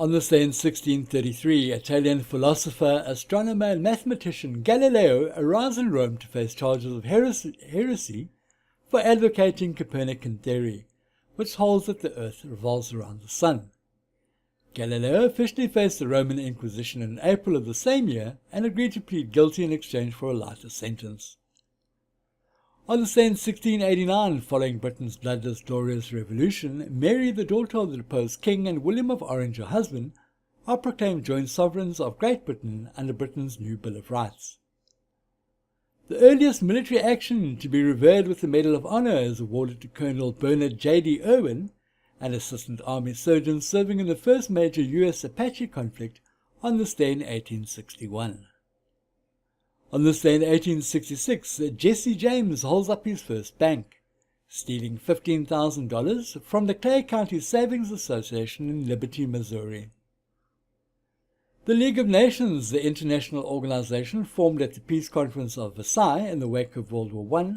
On this day in 1633, Italian philosopher, astronomer and mathematician Galileo arrives in Rome to face charges of heresy for advocating Copernican theory, which holds that the Earth revolves around the Sun. Galileo officially faced the Roman Inquisition in April of the same year and agreed to plead guilty in exchange for a lighter sentence. On this day in 1689, following Britain's bloodless Glorious Revolution, Mary, the daughter of the deposed king, and William of Orange, her husband, are proclaimed joint sovereigns of Great Britain under Britain's new Bill of Rights. The earliest military action to be revered with the Medal of Honor is awarded to Colonel Bernard J.D. Irwin, an assistant army surgeon serving in the first major U.S. Apache conflict on this day in 1861. On this day in 1866, Jesse James holds up his first bank, stealing $15,000 from the Clay County Savings Association in Liberty, Missouri. The League of Nations, the international organization formed at the Peace Conference of Versailles in the wake of World War I,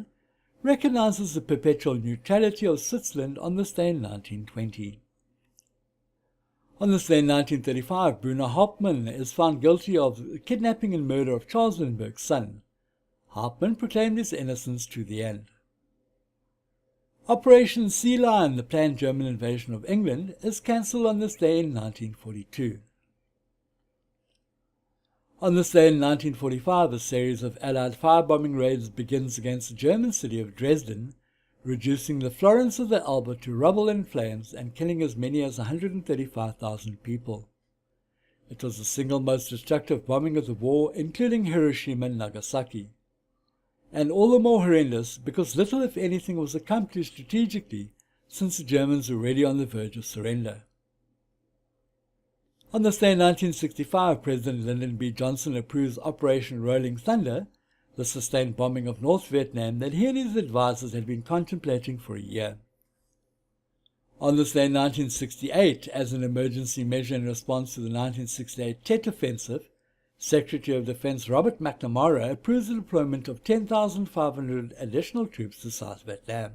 recognizes the perpetual neutrality of Switzerland on this day in 1920. On this day in 1935, Bruno Hauptmann is found guilty of kidnapping and murder of Charles Lindbergh's son. Hauptmann proclaimed his innocence to the end. Operation Sea Lion, the planned German invasion of England, is cancelled on this day in 1942. On this day in 1945, a series of Allied firebombing raids begins against the German city of Dresden, reducing the Florence of the Elbe to rubble and flames and killing as many as 135,000 people. It was the single most destructive bombing of the war, including Hiroshima and Nagasaki. And all the more horrendous because little if anything was accomplished strategically, since the Germans were already on the verge of surrender. On this day in 1965, President Lyndon B. Johnson approves Operation Rolling Thunder, the sustained bombing of North Vietnam that he and his advisors had been contemplating for a year. On this day in 1968, as an emergency measure in response to the 1968 Tet Offensive, Secretary of Defense Robert McNamara approves the deployment of 10,500 additional troops to South Vietnam.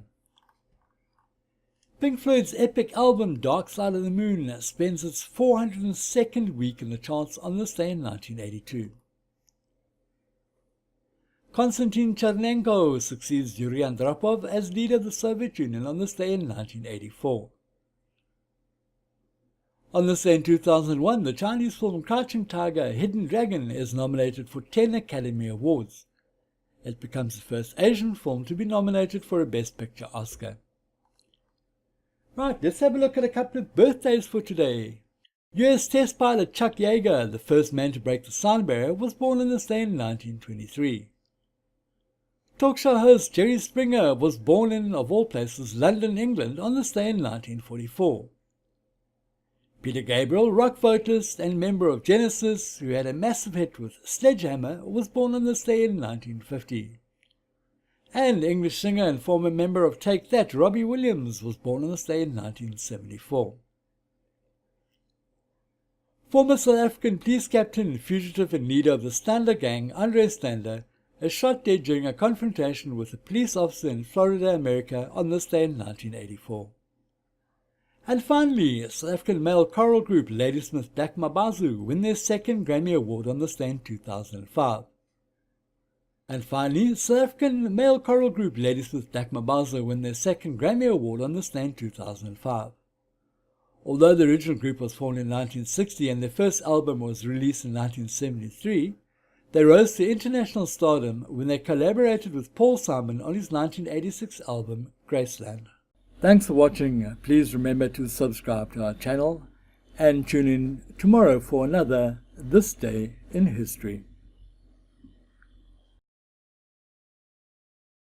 Pink Floyd's epic album Dark Side of the Moon spends its 402nd week in the charts on this day in 1982. Konstantin Chernenko succeeds Yuri Andropov as leader of the Soviet Union on this day in 1984. On this day in 2001, the Chinese film Crouching Tiger, Hidden Dragon is nominated for 10 Academy Awards. It becomes the first Asian film to be nominated for a Best Picture Oscar. Right, let's have a look at a couple of birthdays for today. US test pilot Chuck Yeager, the first man to break the sound barrier, was born on this day in 1923. Talk show host Jerry Springer was born in, of all places, London, England on this day in 1944. Peter Gabriel, rock vocalist and member of Genesis, who had a massive hit with Sledgehammer, was born on this day in 1950. And English singer and former member of Take That, Robbie Williams, was born on this day in 1974. Former South African police captain, fugitive and leader of the Stander gang, Andre Stander, is shot dead during a confrontation with a police officer in Florida, America on this day in 1984. And finally, South African male choral group Ladysmith Black Mabazu win their second Grammy Award on this day in 2005. And finally, South African male choral group Ladysmith Black Mabazu win their second Grammy Award on this day in 2005. Although the original group was formed in 1960 and their first album was released in 1973, they rose to international stardom when they collaborated with Paul Simon on his 1986 album, Graceland. Thanks for watching. Please remember to subscribe to our channel and tune in tomorrow for another This Day in History.